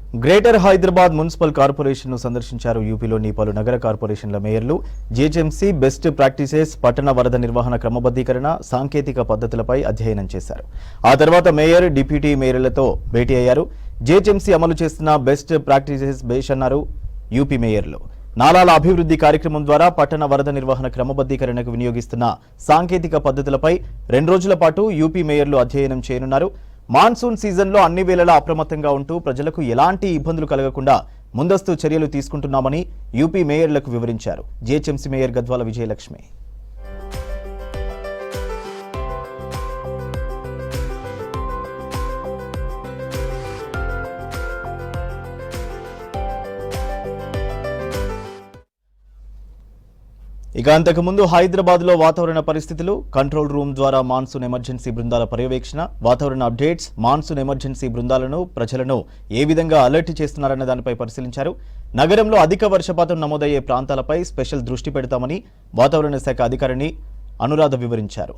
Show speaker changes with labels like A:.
A: Greater Hyderabad municipal corporation ను సందర్శించారు యూపీలోని పలు నగర కార్పొరేషన్ల మేయర్లు. జీహెచ్ఎంసీ బెస్ట్ ప్రాక్టీసెస్, పట్టణ వరద నిర్వహణ క్రమబద్ధీకరణ, సాంకేతిక పద్ధతులపై అధ్యయనం చేశారు. ఆ తర్వాత మేయర్, డిప్యూటీ మేయర్లతో భేటీ అయ్యారు. జీహెచ్ఎంసీ అమలు చేస్తున్న బెస్ట్ ప్రాక్టీసెస్ బేస్ అన్నారు యూపీ మేయర్లు. నాలాల అభివృద్ధి కార్యక్రమం ద్వారా పట్టణ వరద నిర్వహణ క్రమబద్ధీకరణకు వినియోగిస్తున్న సాంకేతిక పద్ధతులపై 2 రోజుల పాటు యూపీ మేయర్లు అధ్యయనం చేయనున్నారు. మాన్సూన్ సీజన్లో అన్ని వేళలా అప్రమత్తంగా ఉంటూ ప్రజలకు ఎలాంటి ఇబ్బందులు కలగకుండా ముందస్తు చర్యలు తీసుకుంటున్నామని యూపీ మేయర్లకు వివరించారు జీహెచ్ఎంసీ మేయర్ గద్వాల విజయలక్ష్మి. ఇక అంతకుముందు హైదరాబాద్లో వాతావరణ పరిస్థితులు, కంట్రోల్ రూమ్ ద్వారా మాన్సూన్ ఎమర్జెన్సీ బృందాల పర్యవేక్షణ, వాతావరణ అప్డేట్స్, మాన్సూన్ ఎమర్జెన్సీ బృందాలను, ప్రజలను ఏ విధంగా అలర్ట్ చేస్తున్నారన్న దానిపై పరిశీలించారు. నగరంలో అధిక వర్షపాతం నమోదయ్యే ప్రాంతాలపై స్పెషల్ దృష్టి పెడతామని వాతావరణ శాఖ అధికారిని అనురాధ వివరించారు.